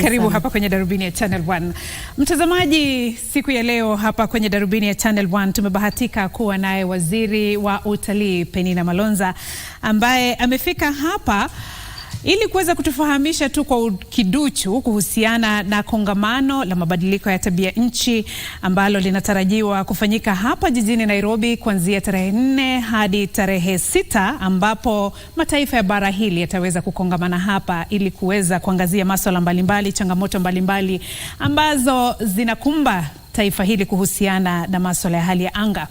Karibu hapa kwenye Darubini ya Channel 1. Mtazamaji, siku ya leo hapa kwenye Darubini ya Channel 1 tumebahatika kuwa naye Waziri wa Utalii Penina Malonza ambaye amefika hapa ili kuweza kutufahamisha tu kwa kiduchu kuhusiana na kongamano la mabadiliko ya tabia nchi ambalo linatarajiwa kufanyika hapa jijini Nairobi kuanzia tarehe 4 hadi tarehe 6, ambapo mataifa ya bara hili yataweza kukongamana hapa ili kuweza kuangazia masuala mbalimbali, changamoto mbalimbali ambazo zinakumba taifa hili kuhusiana na masuala ya hali ya anga.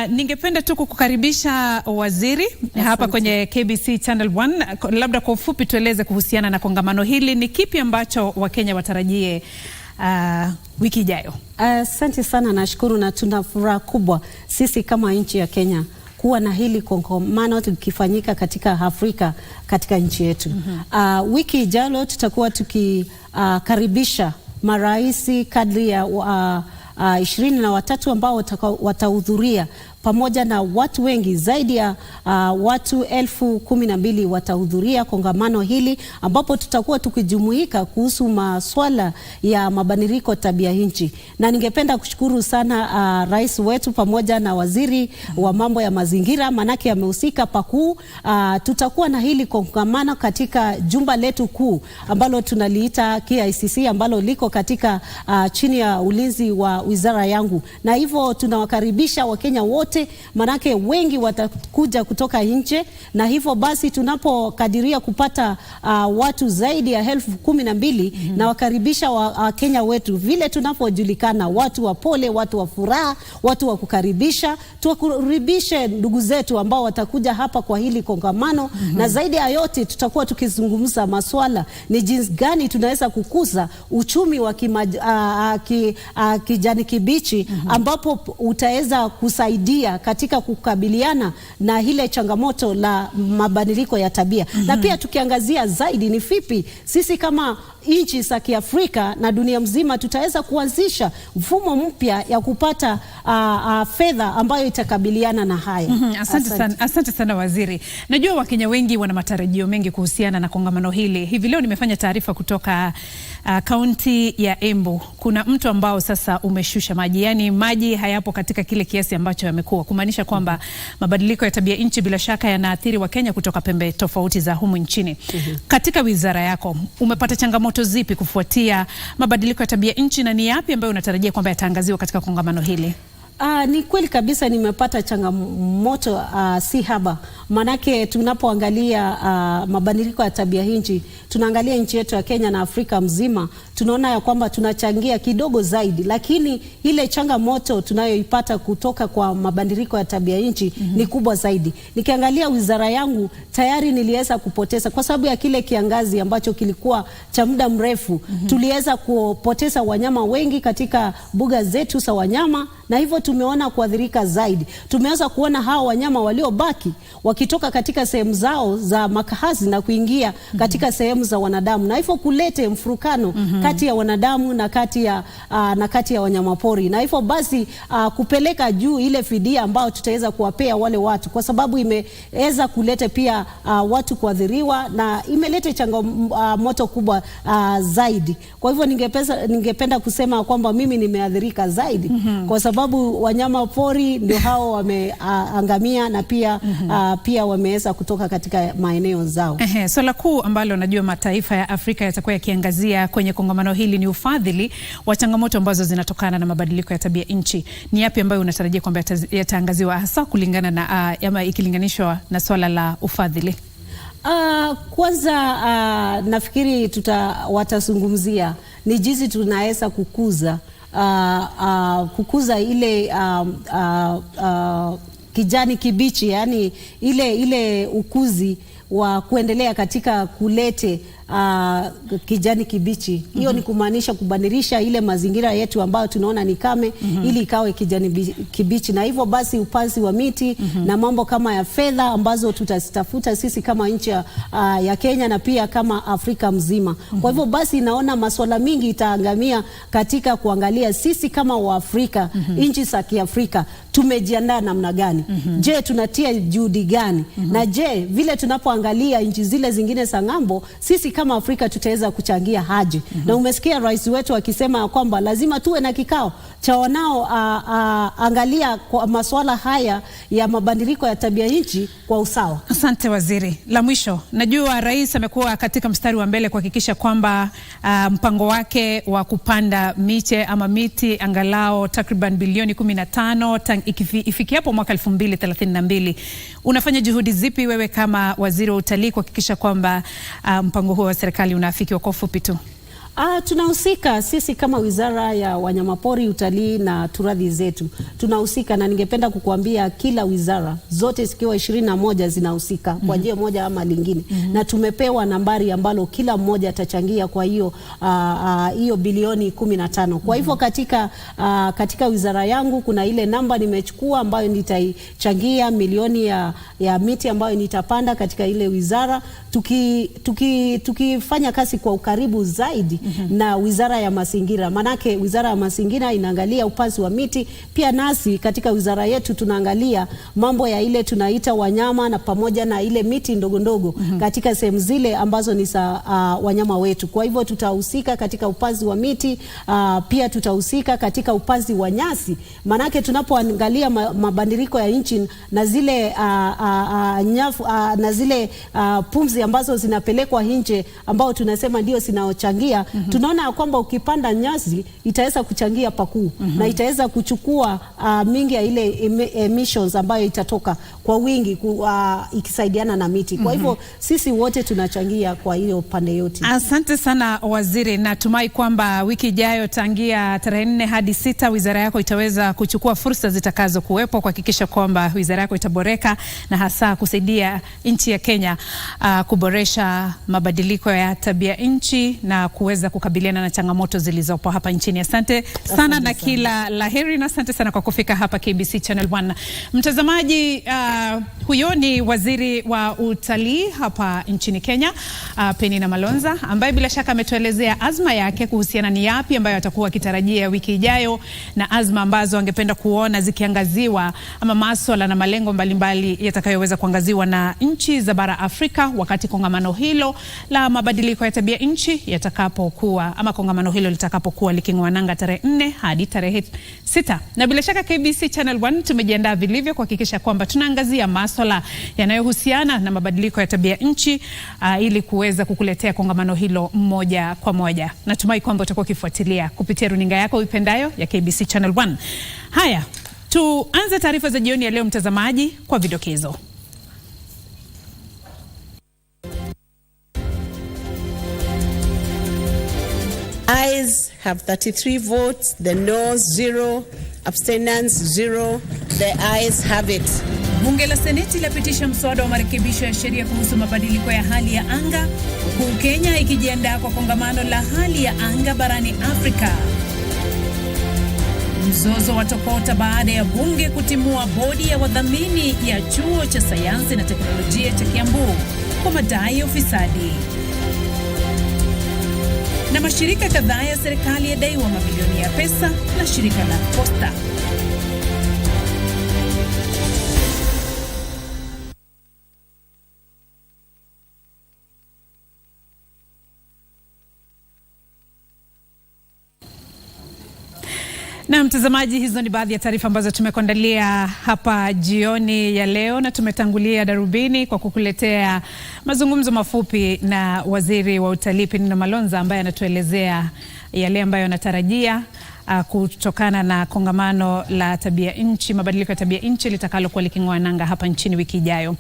Ningependa tu kukukaribisha Waziri hapa kwenye KBC Channel 1. Labda kwa ufupi tueleze kuhusiana na kongamano hili, ni kipi ambacho Wakenya watarajie wiki ijayo? Asante sana, nashukuru na tuna furaha kubwa sisi kama nchi ya Kenya kuwa na hili kongamano tukifanyika katika Afrika katika nchi yetu. Wiki ijayo tutakuwa tukikaribisha maraisi kadri ya 23 ambao watahudhuria, pamoja na watu wengi zaidi ya watu 12,000 watahudhuria kongamano hili, ambapo tutakuwa tukijumuika kuhusu masuala ya mabadiliko tabia nchi. Na ningependa kushukuru sana rais wetu pamoja na waziri wa mambo ya mazingira, manake amehusika pakuu. Tutakuwa na hili kongamano katika jumba letu kuu ambalo tunaliita KICC, ambalo liko katika chini ya ulinzi wa wizara yangu, na hivyo tunawakaribisha Wakenya wote, manake wengi watakuja kutoka nje, na hivyo basi tunapokadiria kupata watu zaidi ya 12,000 na wakaribisha Wakenya wetu vile tunapojulikana, watu wa pole, watu wa furaha, watu wa kukaribisha. Tuwakaribishe ndugu zetu ambao watakuja hapa kwa hili kongamano, na zaidi ya yote tutakuwa tukizungumza maswala ni jinsi gani tunaweza kukuza uchumi wa kijani kibichi, ambapo utaweza kusaidia katika kukabiliana na ile changamoto la mabadiliko ya tabia. Na pia tukiangazia zaidi ni vipi sisi kama nchi za Kiafrika na dunia mzima tutaweza kuanzisha mfumo mpya ya kupata fedha ambayo itakabiliana na haya. Asante sana Waziri. Najua Wakenya wengi wana matarajio mengi kuhusiana na kongamano hili. Hivi leo nimefanya taarifa kutoka kaunti ya Embu. Kuna mto ambao sasa umeshusha maji, yani maji hayapo katika kile kiasi ambacho yamekuwa, kumaanisha kwamba mabadiliko ya tabia nchi bila shaka yanaathiri Wakenya kutoka pembe tofauti za humu nchini. Katika wizara yako umepata changamoto zipi kufuatia mabadiliko ya tabia nchi, na ni yapi ambayo unatarajia kwamba yataangaziwa katika kongamano hili? Ni kweli kabisa nimepata changamoto si haba, manake tunapoangalia mabadiliko ya tabia nchi, tunaangalia nchi yetu ya Kenya na Afrika mzima, tunaona ya kwamba tunachangia kidogo zaidi, lakini ile changamoto tunayoipata kutoka kwa mabadiliko ya tabia nchi ni kubwa zaidi. Nikiangalia wizara yangu tayari niliweza kupoteza kwa sababu ya kile kiangazi ambacho kilikuwa cha muda mrefu. Tuliweza kupoteza wanyama wengi katika mbuga zetu za wanyama, na hivyo tumeona kuadhirika zaidi. Tumeweza kuona hao wanyama waliobaki wakitoka katika sehemu zao za makazi na kuingia katika sehemu za wanadamu, na hivyo kulete mfurukano kati ya wanadamu na kati ya wanyamapori, na hivyo basi kupeleka juu ile fidia ambao tutaweza kuwapea wale watu, kwa sababu imeweza kuleta pia watu kuadhiriwa na imeleta changamoto kubwa zaidi. Kwa hivyo ningependa kusema kwamba mimi nimeadhirika zaidi kwa sababu wanyama pori ndio hao wameangamia, na pia wameweza kutoka katika maeneo zao. Swala kuu ambalo najua mataifa ya Afrika yatakuwa yakiangazia kwenye kongamano hili ni ufadhili wa changamoto ambazo zinatokana na mabadiliko ya tabia nchi. Ni yapi ambayo unatarajia kwamba yataangaziwa hasa kulingana na ama ikilinganishwa na swala la ufadhili? Kwanza nafikiri watazungumzia ni jinsi tunaweza kukuza ile kijani kibichi, yani ile ukuzi wa kuendelea katika kulete kijani kibichi. Hiyo ni kumaanisha kubadilisha ile mazingira yetu ambayo tunaona ni kame, ili ikawe kijani kibichi, na hivyo basi upanzi wa miti na mambo kama ya fedha ambazo tutazitafuta sisi kama nchi ya Kenya na pia kama Afrika mzima. Kwa hivyo basi naona masuala mingi itaangamia katika kuangalia sisi kama Waafrika, nchi za Kiafrika tumejiandaa namna gani? Je, tunatia juhudi gani? Na je, vile tunapoangalia nchi zile zingine za ng'ambo, sisi kama Afrika tutaweza kuchangia haje. Na umesikia rais wetu akisema kwamba lazima tuwe na kikao cha wanao angalia kwa masuala haya ya mabadiliko ya tabia nchi kwa usawa. Asante waziri. La mwisho, najua rais amekuwa katika mstari wa mbele kuhakikisha kwamba mpango wake wa kupanda miche ama miti angalao takriban bilioni 15 ifikiapo mwaka 2032. Unafanya juhudi zipi wewe kama waziri wa utalii kuhakikisha kwamba mpango huo wa serikali unafikiwa? Kwa ufupi tu. Tunahusika sisi kama Wizara ya Wanyamapori, Utalii na Turathi zetu. Tunahusika, na ningependa kukuambia kila wizara zote zikiwa 21 zinahusika kwa njia moja ama lingine. Na tumepewa nambari ambalo kila mmoja atachangia kwa hiyo bilioni 15. Kwa hivyo katika wizara yangu kuna ile namba nimechukua ambayo nitaichangia milioni ya miti ambayo nitapanda katika ile wizara, tukifanya kazi kwa ukaribu zaidi na Wizara ya Mazingira. Manake Wizara ya Mazingira inaangalia upanzi wa miti, pia nasi katika wizara yetu tunaangalia mambo ya ile tunaita wanyama na pamoja na ile miti ndogo ndogo katika sehemu zile ambazo ni za wanyama wetu. Kwa hivyo tutahusika katika upanzi wa miti, pia tutahusika katika upanzi wa nyasi. Manake tunapoangalia mabadiliko ya nchi na zile na zile pumzi ambazo zinapelekwa nje ambao tunasema ndio zinaochangia, tunaona kwamba ukipanda nyasi itaweza kuchangia pakuu na itaweza kuchukua mingi ya ile emissions ambayo itatoka kwa wingi ikisaidiana na miti. Kwa hivyo sisi wote tunachangia kwa hiyo pande yote. Asante sana waziri. Natumai kwamba wiki ijayo tangia tarehe 4 hadi 6 wizara yako itaweza kuchukua fursa zitakazo kuwepo kuhakikisha kwamba wizara yako itaboreka na hasa kusaidia nchi ya Kenya kuboresha mabadiliko ya tabia nchi na kuweza kukabiliana na changamoto zilizopo hapa nchini. Asante sana na kila laheri, na asante sana kwa kufika hapa KBC Channel 1. Mtazamaji, huyo ni waziri wa utalii hapa nchini Kenya, Penina Malonza, ambaye bila shaka ametuelezea azma yake kuhusiana ni yapi ambayo atakuwa akitarajia wiki ijayo na azma ambazo angependa kuona zikiangaziwa ama masuala na malengo mbalimbali yatakayoweza kuangaziwa na nchi za bara Afrika wakati kongamano hilo la mabadiliko ya tabia nchi yatakapokuwa ama kongamano hilo litakapokuwa liking'oa nanga tarehe 4 hadi tarehe 6. Na bila shaka KBC Channel 1 tumejiandaa vilivyo kuhakikisha kwamba tunaangazia masuala yanayohusiana na mabadiliko ya tabia nchi ili kuweza kukuletea kongamano hilo moja kwa moja. Natumai kwamba utakuwa ukifuatilia kupitia runinga yako uipendayo ya KBC Channel 1. Haya, tuanze taarifa za jioni ya leo mtazamaji kwa vidokezo. Ayes have 33 votes, the noes 0, abstentions 0. The ayes have it. Bunge la Seneti lapitisha mswada wa marekebisho ya sheria kuhusu mabadiliko ya hali ya anga, huku Kenya ikijiandaa kwa kongamano la hali ya anga barani Afrika. Mzozo watokota baada ya bunge kutimua bodi ya wadhamini ya chuo cha sayansi na teknolojia cha Kiambu kwa madai ya ufisadi. Na mashirika kadhaa ya serikali yadaiwa mabilioni ya pesa na shirika la Posta. Na mtazamaji, hizo ni baadhi ya taarifa ambazo tumekuandalia hapa jioni ya leo, na tumetangulia Darubini kwa kukuletea mazungumzo mafupi na waziri wa utalii Penina Malonza, ambaye anatuelezea yale ambayo anatarajia kutokana na kongamano la tabia nchi, mabadiliko ya tabia nchi litakalokuwa liking'oa nanga hapa nchini wiki ijayo.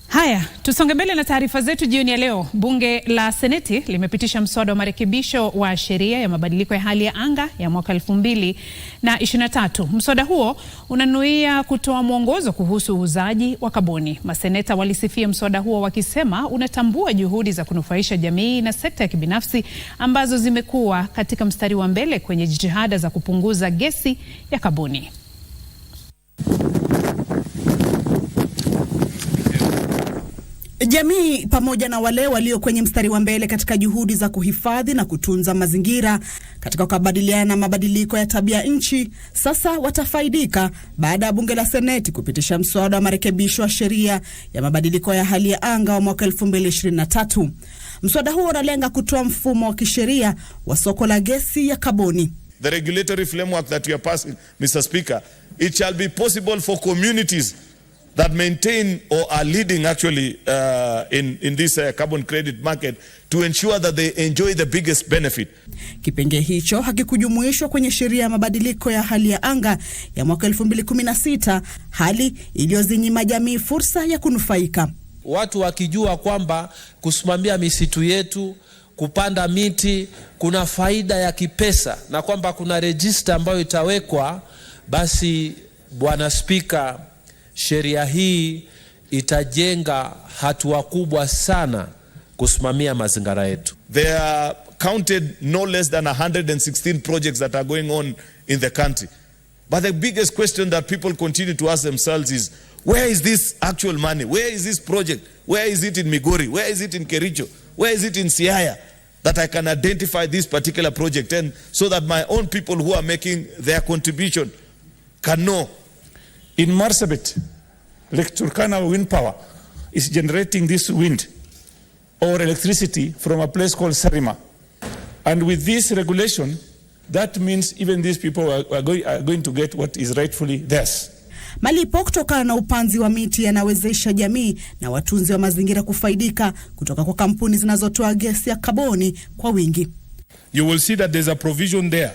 Haya, tusonge mbele na taarifa zetu jioni ya leo. Bunge la Seneti limepitisha mswada wa marekebisho wa sheria ya mabadiliko ya hali ya anga ya mwaka 2023. Mswada huo unanuia kutoa mwongozo kuhusu uuzaji wa kaboni. Maseneta walisifia mswada huo wakisema unatambua juhudi za kunufaisha jamii na sekta ya kibinafsi ambazo zimekuwa katika mstari wa mbele kwenye jitihada za kupunguza gesi ya kaboni. Jamii pamoja na wale walio kwenye mstari wa mbele katika juhudi za kuhifadhi na kutunza mazingira katika kukabiliana na mabadiliko ya tabia nchi sasa watafaidika baada ya bunge la Seneti kupitisha mswada wa marekebisho ya sheria ya mabadiliko ya hali ya anga wa mwaka 2023. Mswada huo unalenga kutoa mfumo wa kisheria wa soko la gesi ya kaboni. The regulatory framework that we are passing, Mr. Speaker, it shall be possible for communities that maintain or are leading actually in this carbon credit market to ensure that they enjoy the biggest benefit. Kipengee hicho hakikujumuishwa kwenye sheria ya mabadiliko ya hali ya anga ya mwaka 2016, hali iliyozinyima jamii fursa ya kunufaika. Watu wakijua kwamba kusimamia misitu yetu, kupanda miti kuna faida ya kipesa na kwamba kuna register ambayo itawekwa, basi Bwana Spika, sheria hii itajenga hatua kubwa sana kusimamia mazingira yetu. There are counted no less than 116 projects that are going on in the country. But the biggest question that people continue to ask themselves is, where is this actual money? Where is this project? Where is it in Migori? Where is it in Kericho? Where is it in Siaya? That I can identify this particular project, and so that my own people who are making their contribution can know. In Marsabit, Lake Turkana wind power is generating this wind or electricity from a place called Sarima. And with this regulation, that means even these people are going to get what is rightfully theirs. Malipo kutokana na upanzi wa miti yanawezesha jamii na watunzi wa mazingira kufaidika kutoka kwa kampuni zinazotoa gesi ya kaboni kwa wingi. You will see that there's a provision there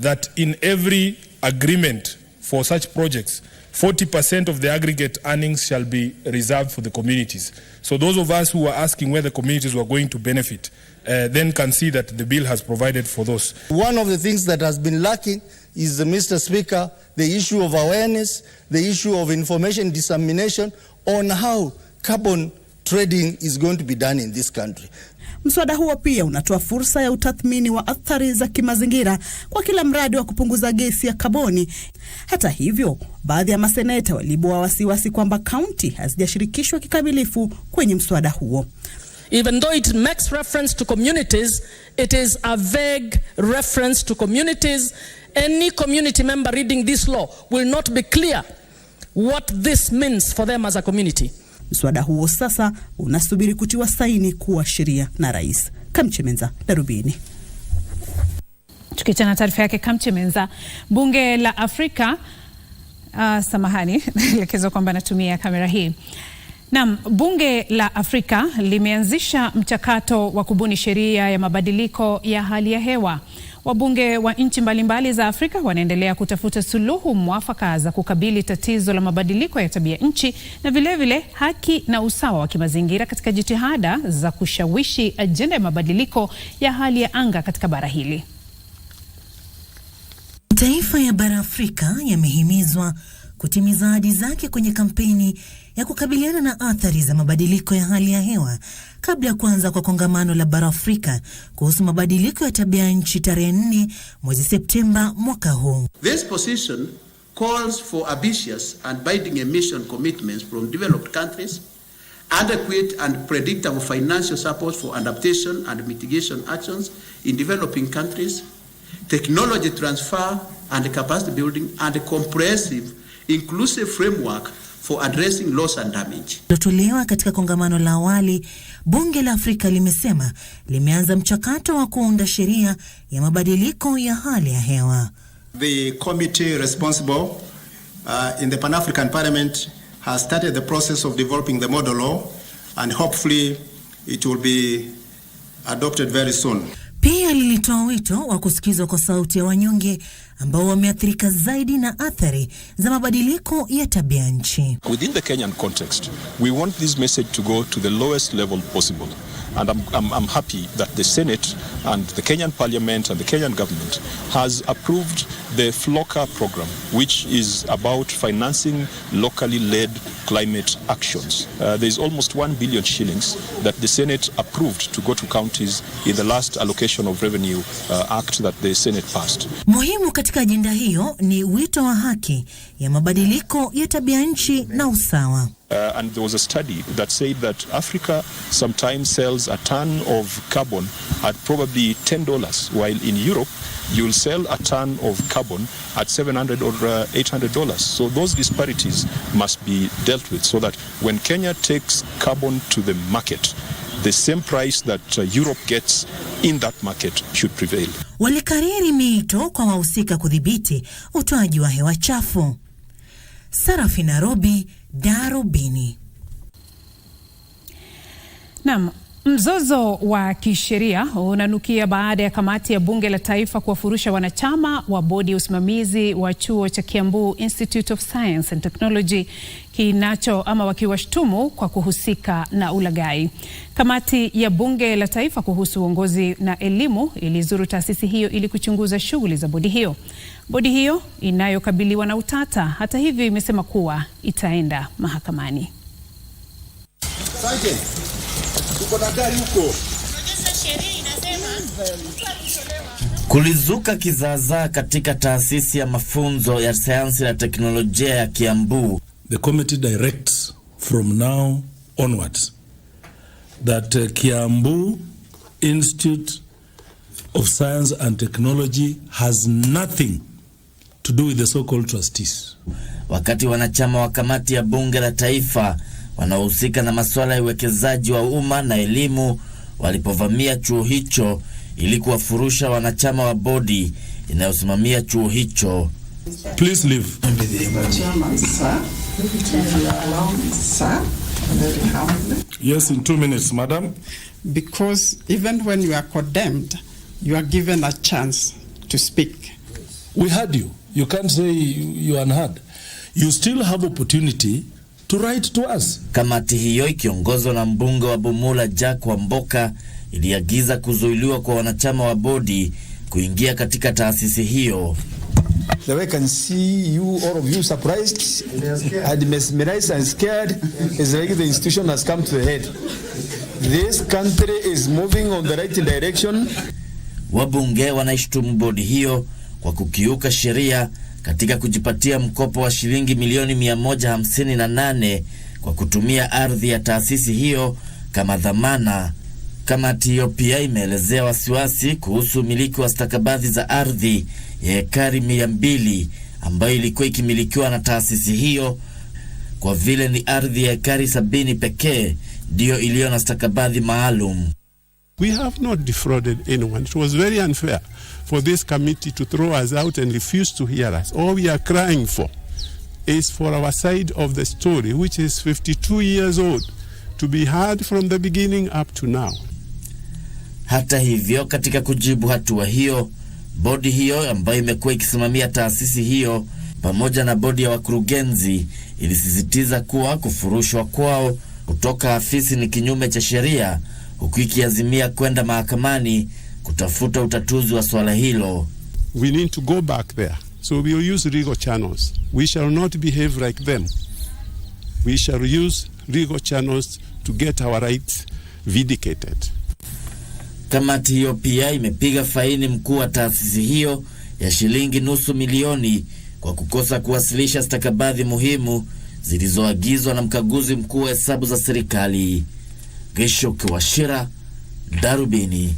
that in every agreement for such projects, 40% of the aggregate earnings shall be reserved for the communities. So those of us who are asking where the communities were going to benefit then can see that the bill has provided for those. One of the things that has been lacking is, Mr. Speaker, the issue of awareness, the issue of information dissemination on how carbon trading is going to be done in this country. Mswada huo pia unatoa fursa ya utathmini wa athari za kimazingira kwa kila mradi wa kupunguza gesi ya kaboni. Hata hivyo, baadhi ya maseneta walibua wasiwasi kwamba kaunti hazijashirikishwa kikamilifu kwenye mswada huo. Even though it makes reference to communities, it is a vague reference to communities. Any community member reading this law will not be clear what this means for them as a community. Mswada huo sasa unasubiri kutiwa saini kuwa sheria na rais. Kamchemenza, Darubini. Tukichana taarifa yake Kamchemenza, bunge la Afrika, samahani, naelekezwa kwamba natumia kamera hii. Naam, bunge la Afrika limeanzisha mchakato wa kubuni sheria ya mabadiliko ya hali ya hewa. Wabunge wa nchi mbalimbali za Afrika wanaendelea kutafuta suluhu mwafaka za kukabili tatizo la mabadiliko ya tabia nchi na vile haki na usawa wa kimazingira katika jitihada za kushawishi ajenda ya mabadiliko ya hali ya anga katika bara hili. Mataifa ya bara Afrika yamehimizwa kutimiza ahadi zake kwenye kampeni ya kukabiliana na athari za mabadiliko ya hali ya hewa kabla ya kuanza kwa kongamano la bara Afrika kuhusu mabadiliko ya tabia nchi tarehe 4 mwezi Septemba mwaka huu. This position calls for ambitious and binding emission commitments from developed countries, adequate and predictable financial support for adaptation and mitigation actions in developing countries, technology transfer and capacity building, and a comprehensive inclusive framework for addressing loss and damage. Tolewa katika kongamano la awali, bunge la Afrika limesema limeanza mchakato wa kuunda sheria ya mabadiliko ya hali ya hewa. The committee responsible in the Pan-African Parliament has started the process of developing the model law, and hopefully it will be adopted very soon. Pia lilitoa wito wa kusikizwa kwa sauti ya wanyonge ambao wameathirika zaidi na athari za mabadiliko ya tabia nchi. Within the Kenyan context, we want this message to go to the lowest level possible. And I'm happy that the Senate and the Kenyan Parliament and the Kenyan government has approved the FLOCA program, which is about financing locally led climate actions. There is almost 1 billion shillings that the Senate approved to go to counties in the last allocation of revenue act that the Senate passed. Muhimu katika ajenda hiyo ni wito wa haki ya mabadiliko ya tabia nchi na usawa. and there was a study that said that Africa sometimes sells a ton of carbon at probably $10, while in Europe you'll sell a ton of carbon at $700 or $800. So those disparities must be dealt with, so that when Kenya takes carbon to the market, the same price that Europe gets in that market should prevail. Walikariri miito kwa wahusika kudhibiti utoaji wa hewa chafu. Sarafina Robi, Darubini. Naam, mzozo wa kisheria unanukia baada ya kamati ya bunge la taifa kuwafurusha wanachama wa bodi ya usimamizi wa chuo cha Kiambu Institute of Science and Technology wakiwashtumu kwa kuhusika na ulaghai. Kamati ya bunge la taifa kuhusu uongozi na elimu ilizuru taasisi hiyo ili kuchunguza shughuli za bodi hiyo. Bodi hiyo inayokabiliwa na utata, hata hivyo, imesema kuwa itaenda mahakamani. Kulizuka kizaazaa katika taasisi ya mafunzo ya sayansi na teknolojia ya Kiambu. The committee directs from now onwards that Kiambu Institute of Science and Technology has nothing to do with the so-called trustees. Wakati wanachama wa kamati ya bunge la taifa wanaohusika na masuala ya uwekezaji wa umma na elimu walipovamia chuo hicho ili kuwafurusha wanachama wa bodi inayosimamia chuo hicho. Please leave. Yes, in 2 minutes, madam. Because even when you are condemned, you are given a chance to speak. We heard you. You can't say you are unheard. You still have opportunity to write to us. Kamati hiyo ikiongozwa na mbunge wa Bumula Jack Wamboka iliagiza kuzuiliwa kwa wanachama wa bodi kuingia katika taasisi hiyo. The way I can see you, all of you, surprised and mesmerized and scared is like the institution has come to the head. This country is moving on the right direction. Wabunge wanaishtumu bodi hiyo kwa kukiuka sheria katika kujipatia mkopo wa shilingi milioni 158 kwa kutumia ardhi ya taasisi hiyo kama dhamana. Kamati hiyo pia imeelezea wasiwasi kuhusu umiliki wa stakabadhi za ardhi ya ekari 200 ambayo ilikuwa ikimilikiwa na taasisi hiyo, kwa vile ni ardhi ya ekari 70 pekee ndio iliyo na stakabadhi maalum. We have not defrauded anyone. It was very unfair for this committee to throw us out and refuse to hear us. All we are crying for is for our side of the story, which is 52 years old, to be heard from the beginning up to now. Hata hivyo, katika kujibu hatua hiyo, bodi hiyo ambayo imekuwa ikisimamia taasisi hiyo pamoja na bodi ya wakurugenzi ilisisitiza kuwa kufurushwa kwao kutoka afisi ni kinyume cha sheria, huku ikiazimia kwenda mahakamani kutafuta utatuzi wa swala hilo. We need to go back there. So we will use legal channels. We shall not behave like them. We shall use legal channels to get our rights vindicated. Kamati hiyo pia imepiga faini mkuu wa taasisi hiyo ya shilingi $500,000 kwa kukosa kuwasilisha stakabadhi muhimu zilizoagizwa na mkaguzi mkuu wa hesabu za serikali. Geshoke Washira, Darubini.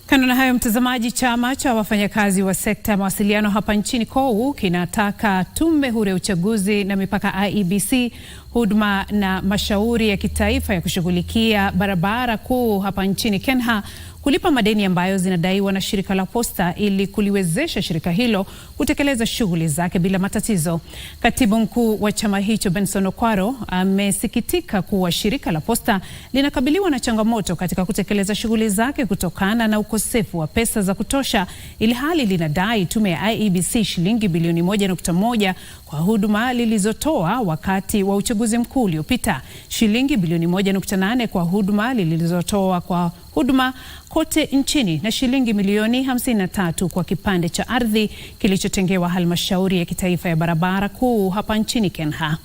Kando na hayo, mtazamaji, chama cha wafanyakazi wa sekta ya mawasiliano hapa nchini KOU kinataka tume huru ya uchaguzi na mipaka IEBC, huduma na mashauri ya kitaifa ya kushughulikia barabara kuu hapa nchini KENHA kulipa madeni ambayo zinadaiwa na shirika la posta ili kuliwezesha shirika hilo kutekeleza shughuli zake bila matatizo. Katibu mkuu wa chama hicho Benson Okwaro amesikitika kuwa shirika la posta linakabiliwa na changamoto katika kutekeleza shughuli zake kutokana na ukosefu wa pesa za kutosha, ili hali linadai tume ya IEBC shilingi bilioni 1.1 kwa huduma lilizotoa wakati wa uchaguzi mkuu uliopita, shilingi bilioni 1.8 kwa huduma lilizotoa kwa huduma kote nchini na shilingi milioni 53 kwa kipande cha ardhi kilichotengewa halmashauri ya kitaifa ya barabara kuu hapa nchini KENHA.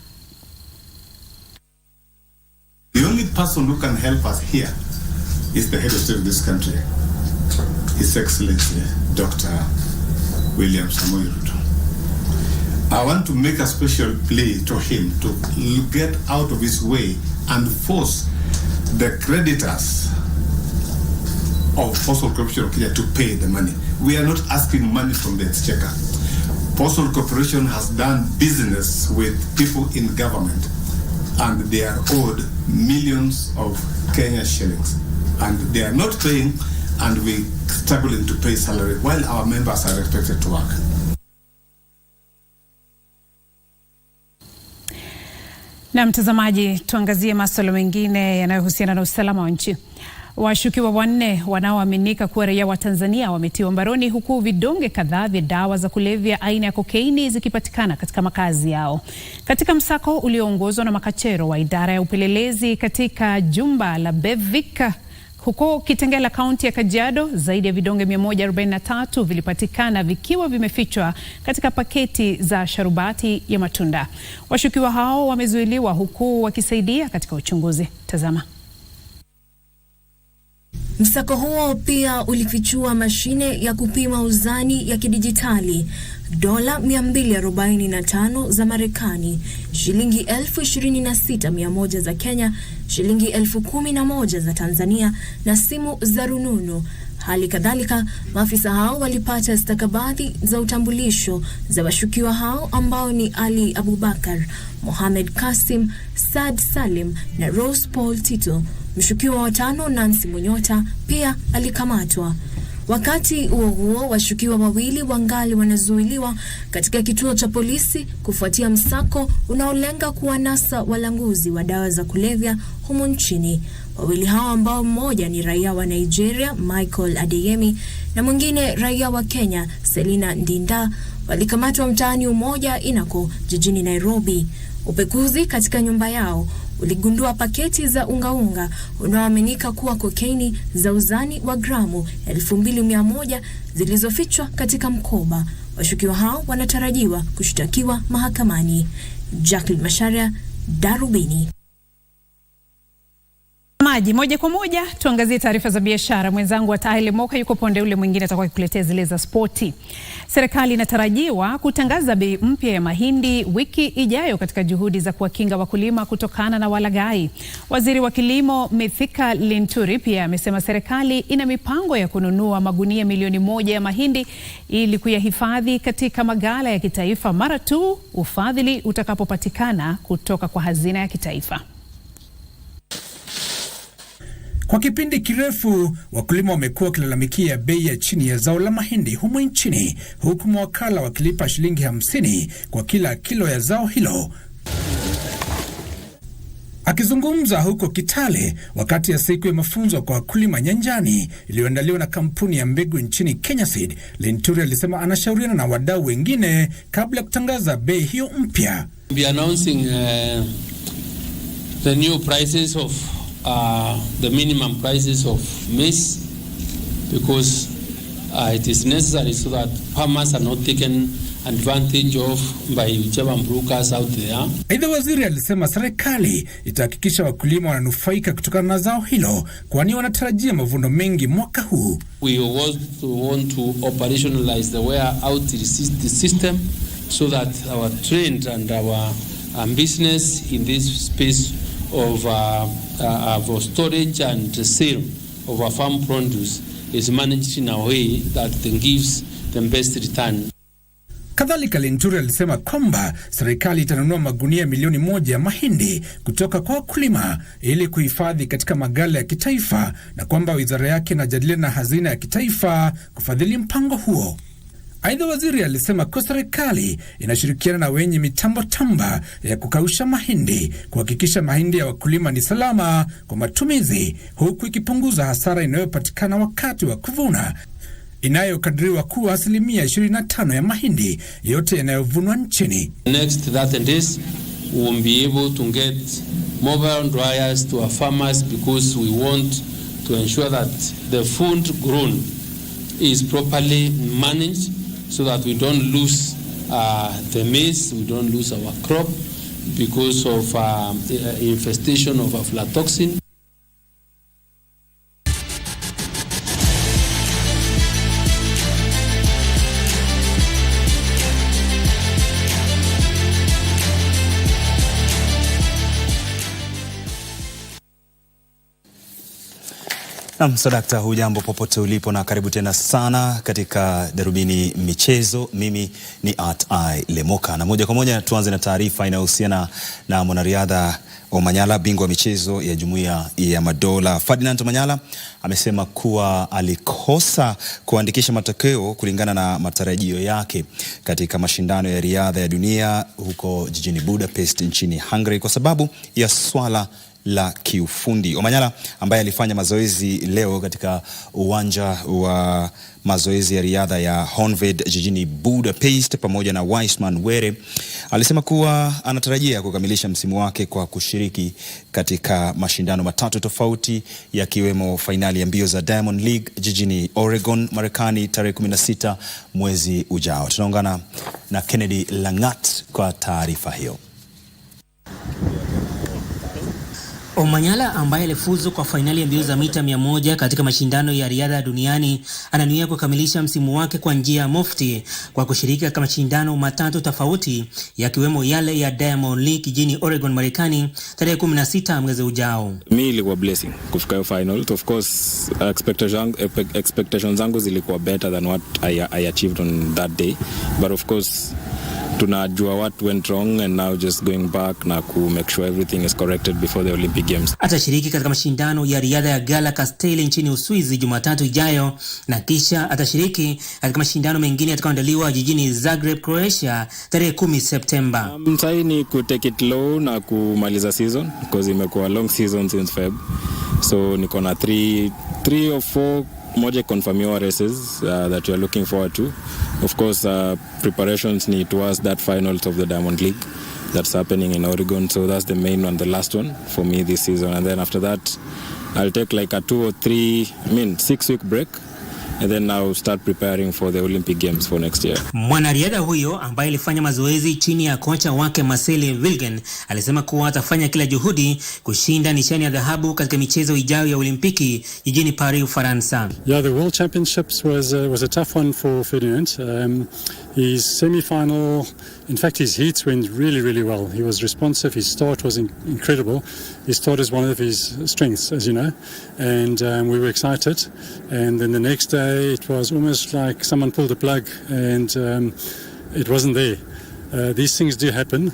The only person who can help us here is the head of state of this country, His Excellency Dr. William Samoei Ruto. I want to make a special plea to him to get out of his way and force the creditors of Postal Corporation of Kenya to pay the money. We are not asking money from the exchequer. Postal Corporation has done business with people in government, and they are owed millions of Kenya shillings, and they are not paying, and we struggling to pay salary while our members are expected to work. Na mtazamaji, tuangazie masuala mengine yanayohusiana na usalama wa nchi. Washukiwa 4 wanaoaminika kuwa raia wa Tanzania wametiwa mbaroni huku vidonge kadhaa vya dawa za kulevya aina ya kokaini zikipatikana katika makazi yao. Katika msako ulioongozwa na makachero wa idara ya upelelezi katika jumba la Bevika huko Kitengela, kaunti ya Kajiado, zaidi ya vidonge 143 vilipatikana vikiwa vimefichwa katika paketi za sharubati ya matunda. Washukiwa hao wamezuiliwa huku wakisaidia katika uchunguzi. Tazama. Msako huo pia ulifichua mashine ya kupima uzani ya kidijitali, dola 245 za Marekani, shilingi 26,100 za Kenya, shilingi 11,000 za Tanzania na simu za rununu. Hali kadhalika, maafisa hao walipata stakabadhi za utambulisho za washukiwa hao ambao ni Ali Abubakar, Mohamed Kasim, Saad Salim na Rose Paul Tito. Mshukiwa wa 5 Nancy Munyota pia alikamatwa. Wakati huo huo, washukiwa 2 wangali wanazuiliwa katika kituo cha polisi kufuatia msako unaolenga kuwanasa walanguzi wa dawa za kulevya humu nchini. Wawili hao ambao mmoja ni raia wa Nigeria, Michael Adeyemi, na mwingine raia wa Kenya, Selina Ndinda, walikamatwa mtaani Umoja Inako jijini Nairobi. Upekuzi katika nyumba yao uligundua paketi za unga unaoaminika kuwa kokaini za uzani wa gramu 2,100 zilizofichwa katika mkoba. Washukiwa hao wanatarajiwa kushtakiwa mahakamani. Jacqueline Masharia, Darubini. Moja kwa moja tuangazie taarifa za biashara. Mwenzangu wa Tahili Moka yuko ponde ule mwingine atakuwa kukuletea zile za spoti. Serikali inatarajiwa kutangaza bei mpya ya mahindi wiki ijayo katika juhudi za kuwakinga wakulima kutokana na walaghai. Waziri wa Kilimo Mithika Linturi pia amesema serikali ina mipango ya kununua magunia milioni 1 ya mahindi ili kuyahifadhi katika maghala ya kitaifa mara tu ufadhili utakapopatikana kutoka kwa hazina ya kitaifa. Kwa kipindi kirefu, wakulima wamekuwa wakilalamikia bei ya chini ya zao la mahindi humu nchini, huku mawakala wakilipa shilingi 50 kwa kila kilo ya zao hilo. Akizungumza huko Kitale wakati ya siku ya mafunzo kwa wakulima nyanjani iliyoandaliwa na kampuni ya mbegu nchini Kenya Seed, Linturi alisema anashauriana na wadau wengine kabla ya kutangaza bei hiyo mpya. We are announcing the new prices of the minimum prices of maize because it is necessary so that farmers are not taken advantage of by whichever brokers out there. Aidha, waziri alisema serikali itahakikisha wakulima wananufaika kutokana na zao hilo, kwani wanatarajia mavuno mengi mwaka huu. We also want to operationalize the warehouse system so that our trend and our business in this space of storage and sale of our farm produce is managed in a way that gives the best return. Kadhalika, Linturi alisema kwamba serikali itanunua magunia milioni 1 ya mahindi kutoka kwa wakulima ili kuhifadhi katika maghala ya kitaifa na kwamba wizara yake inajadiliana na hazina ya kitaifa kufadhili mpango huo. Aidha, waziri alisema kwa serikali inashirikiana na wenye mitambo tamba ya kukausha mahindi kuhakikisha mahindi ya wakulima ni salama kwa matumizi, huku ikipunguza hasara inayopatikana wakati wa kuvuna inayokadiriwa kuwa 25% ya mahindi yote yanayovunwa nchini. Next, that and this, we will be able to get mobile dryers to our farmers because we want to ensure that the food grown is properly managed so that we don't lose the maize, we don't lose our crop because of infestation of aflatoxin. Sadakta, hujambo popote ulipo na karibu tena sana katika Darubini Michezo. Mimi ni At.I. Lemoka na moja kwa moja tuanze na taarifa inayohusiana na mwanariadha Omanyala, bingwa michezo ya Jumuiya ya Madola. Ferdinand Omanyala amesema kuwa alikosa kuandikisha matokeo kulingana na matarajio yake katika mashindano ya riadha ya dunia huko jijini Budapest nchini Hungary kwa sababu ya swala la kiufundi. Omanyala ambaye alifanya mazoezi leo katika uwanja wa mazoezi ya riadha ya Honved jijini Budapest pamoja na Weissman Were alisema kuwa anatarajia kukamilisha msimu wake kwa kushiriki katika mashindano matatu tofauti yakiwemo fainali ya mbio za Diamond League jijini Oregon, Marekani tarehe 16 mwezi ujao. Tunaungana na Kennedy Langat kwa taarifa hiyo. Omanyala ambaye alifuzu kwa fainali ya mbio za mita 100 katika mashindano ya riadha duniani ananuia kukamilisha msimu wake kwa njia ya mufti kwa kushiriki katika mashindano matatu tofauti yakiwemo yale ya Diamond League jijini Oregon, Marekani tarehe 16 mwezi ujao. Mimi ilikuwa blessing kufika hiyo final. Of course expectations zangu zilikuwa better than what I achieved on that day, but of course tunajua what went wrong and now just going back na ku make sure everything is corrected before the Olympic Games. Atashiriki katika mashindano ya riadha ya Gala Castelli nchini Uswizi Jumatatu ijayo na kisha atashiriki katika mashindano mengine yatakayoandaliwa jijini Zagreb, Croatia tarehe 10 Septemba. Sasa ni ku take it low na kumaliza season because imekuwa long season since Feb. So niko na 3 or 4 moja confirmed races that we are looking forward to. Of course, preparations need towards that finals of the Diamond League that's happening in Oregon. So that's the main one, the last one for me this season. And then after that, I'll take like a 6-week break. And then now start preparing for the Olympic Games for next year. Mwanariadha huyo ambaye alifanya mazoezi chini ya kocha wake Marcel Wilgen alisema kuwa atafanya kila juhudi kushinda nishani ya dhahabu katika michezo ijayo ya Olimpiki jijini Paris, Ufaransa. Yeah, the World Championships was a tough one for Ferdinand. His semi-final, in fact his heats went really well. He was responsive, his start was incredible. His start is one of his strengths, as you know, and we were excited. And then the next day it was almost like someone pulled the plug and it wasn't there. These things do happen,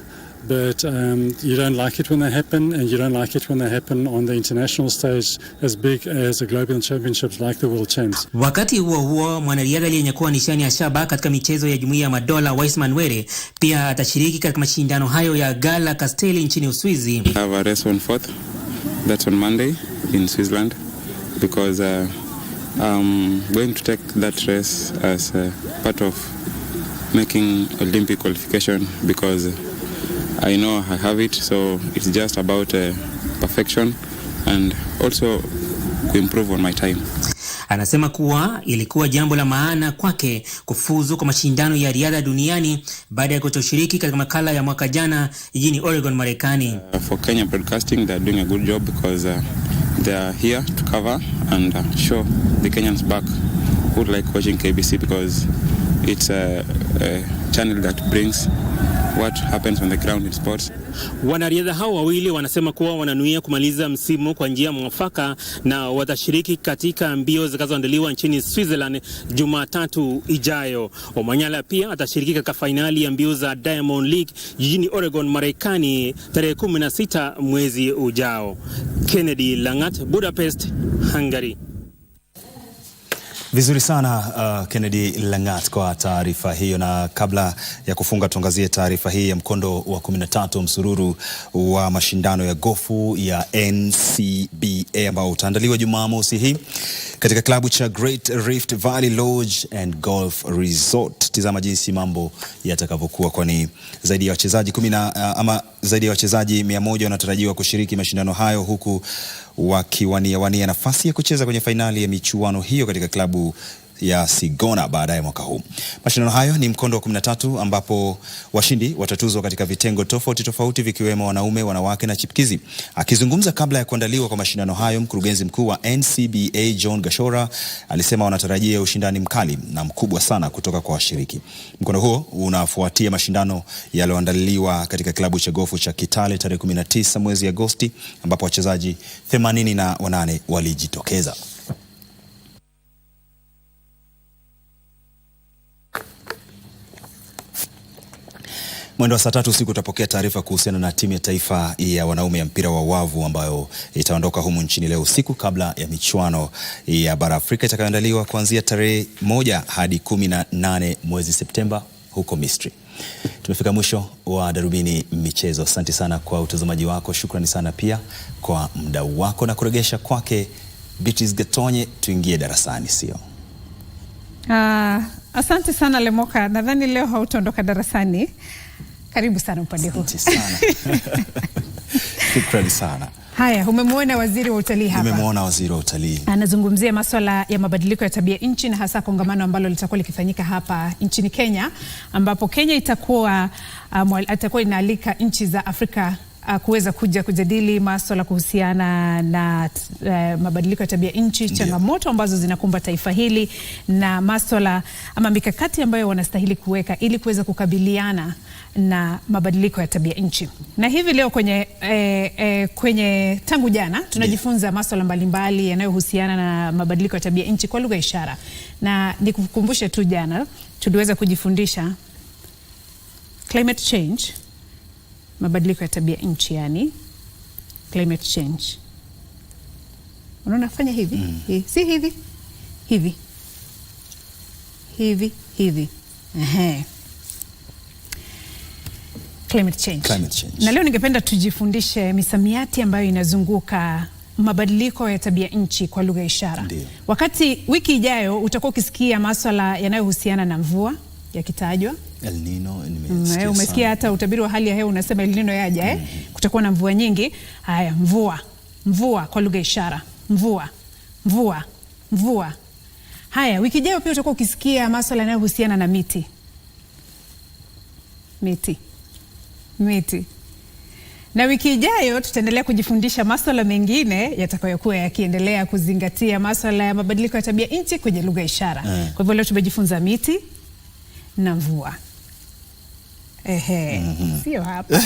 but you don't like it when they happen, and you don't like it when they happen on the international stage as big as the global championships like the World Champs. Wakati huo mwanariadha aliyenyakua nishani ya shaba katika michezo ya Jumuiya ya Madola Weissman Were pia atashiriki katika mashindano hayo ya Gala Castelli nchini Uswizi. I have a race on 4th. That's on Monday in Switzerland because I'm going to take that race as a part of making Olympic qualification because I know I have it, so it's just about perfection and also to improve on my time. Anasema kuwa ilikuwa jambo la maana kwake kufuzu kwa mashindano ya riadha duniani baada ya kutoshiriki katika makala ya mwaka jana jijini Oregon, Marekani. For Kenya Broadcasting, they're doing a good job because they are here to cover and show the Kenyans back who like watching KBC because it's a channel that brings what happens on the ground in sports. Wanariadha hao wawili wanasema kuwa wananuia kumaliza msimu kwa njia mwafaka na watashiriki katika mbio zitakazoandaliwa nchini Switzerland Jumatatu ijayo. Omanyala pia atashiriki katika fainali ya mbio za Diamond League jijini Oregon, Marekani tarehe 16 mwezi ujao. Kennedy Langat, Budapest, Hungary. Vizuri sana Kennedy Langat kwa taarifa hiyo, na kabla ya kufunga tuangazie taarifa hii ya mkondo wa 13 msururu wa mashindano ya gofu ya NCBA ambao utaandaliwa Jumamosi hii katika klabu cha Great Rift Valley Lodge and Golf Resort. Tizama jinsi mambo yatakavyokuwa, kwani zaidi ya wachezaji 100 wanatarajiwa kushiriki mashindano hayo huku wakiwania nafasi ya kucheza kwenye fainali ya michuano hiyo katika klabu ya Sigona baadaye mwaka huu. Mashindano hayo ni mkondo wa 13 ambapo washindi watatuzwa katika vitengo tofauti vikiwemo wanaume, wanawake na chipkizi. Akizungumza kabla ya kuandaliwa kwa mashindano hayo, mkurugenzi mkuu wa NCBA John Gashora alisema wanatarajia ushindani mkali na mkubwa sana kutoka kwa washiriki. Mkondo huo unafuatia mashindano yaliyoandaliwa katika klabu cha gofu cha Kitale tarehe 19 mwezi Agosti ambapo wachezaji 88 walijitokeza. Mwendo wa saa 3 usiku utapokea taarifa kuhusiana na timu ya taifa ya wanaume ya mpira wa wavu ambayo itaondoka humu nchini leo usiku kabla ya michuano ya bara Afrika itakayoandaliwa kuanzia tarehe 1 hadi 18 mwezi Septemba huko Misri. Tumefika mwisho wa Darubini Michezo. Asante sana kwa utazamaji wako. Shukrani sana pia kwa mdau wako na kuregesha kwake Beatrice Gatonye. Tuingie darasani, sio? Asante sana Lemoka. Nadhani leo hautaondoka darasani. Karibu sana upande huu. Asante sana. Shukrani sana. Haya, umemwona waziri wa utalii hapa. Nimemwona waziri wa utalii. Anazungumzia masuala ya mabadiliko ya tabia nchi na hasa kongamano ambalo litakuwa likifanyika hapa nchini Kenya, ambapo Kenya itakuwa inaalika nchi za Afrika kuweza kuja kujadili masuala kuhusiana na mabadiliko ya tabia nchi, changamoto ambazo zinakumba taifa hili na masuala ama mikakati ambayo wanastahili kuweka ili kuweza kukabiliana na mabadiliko ya tabia nchi. Na hivi leo kwenye tangu jana tunajifunza masuala mbalimbali yanayohusiana na mabadiliko ya tabia nchi kwa lugha ya ishara. Na nikukumbushe tu, jana tuliweza kujifundisha climate change, mabadiliko ya tabia nchi, yani climate change. Unaona fanya hivi? Si hivi. Hivi. Climate change. Na leo ningependa tujifundishe misamiati ambayo inazunguka mabadiliko ya tabia nchi kwa lugha ya ishara. Wakati wiki ijayo utakuwa ukisikia masuala yanayohusiana na mvua yakitajwa. El Nino, umesikia hata utabiri wa hali ya hewa unasema El Nino yaja, kutakuwa na mvua nyingi. Haya, mvua kwa lugha ya ishara. Mvua. Haya, wiki ijayo pia utakuwa ukisikia masuala yanayohusiana na miti. Na wiki ijayo tutaendelea kujifundisha masuala mengine yatakayokuwa yakiendelea kuzingatia masuala ya mabadiliko ya tabia nchi kwenye lugha ya ishara. Kwa hivyo leo tumejifunza miti na mvua. Sio hapa.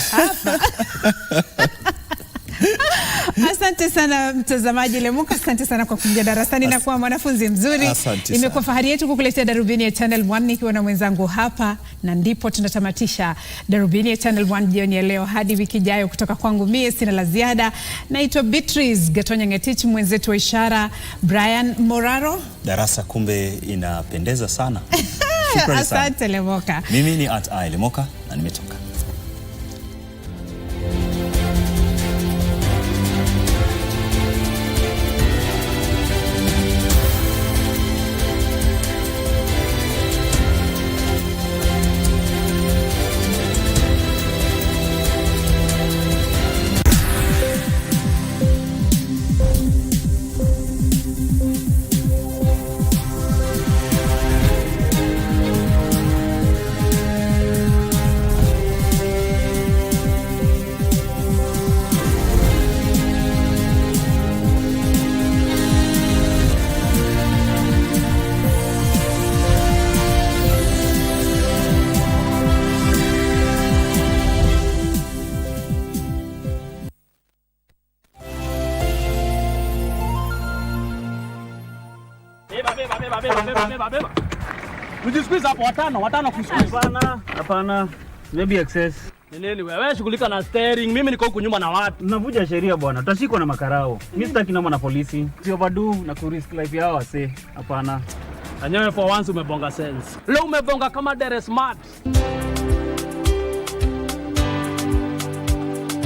Asante sana mtazamaji Lemuka, asante sana kwa kuja darasani na kuwa mwanafunzi mzuri. Imekuwa fahari yetu kukuletea Darubini ya Channel 1 nikiwa na mwenzangu hapa, na ndipo tunatamatisha Darubini ya Channel 1 jioni ya leo. Hadi wiki ijayo, kutoka kwangu mie sina la ziada. Naitwa Beatrice Gatonye Ngetich, mwenzetu wa ishara Brian Moraro. Darasa kumbe inapendeza sana. Asante Lemoka. Mimi ni Lemoka na nimetoka. Beba. Ujisqueeze hapo watano kusqueeze. Hapana. Maybe excess. Nini wewe shughulika na steering, mimi niko huko nyuma na watu. Unavuja sheria bwana. Utashikwa na makarao. Mimi sitaki noma na polisi. Si overdo na ku risk life yao wase. Hapana. Anyewe for once umebonga sense. Leo umebonga kama dere smart.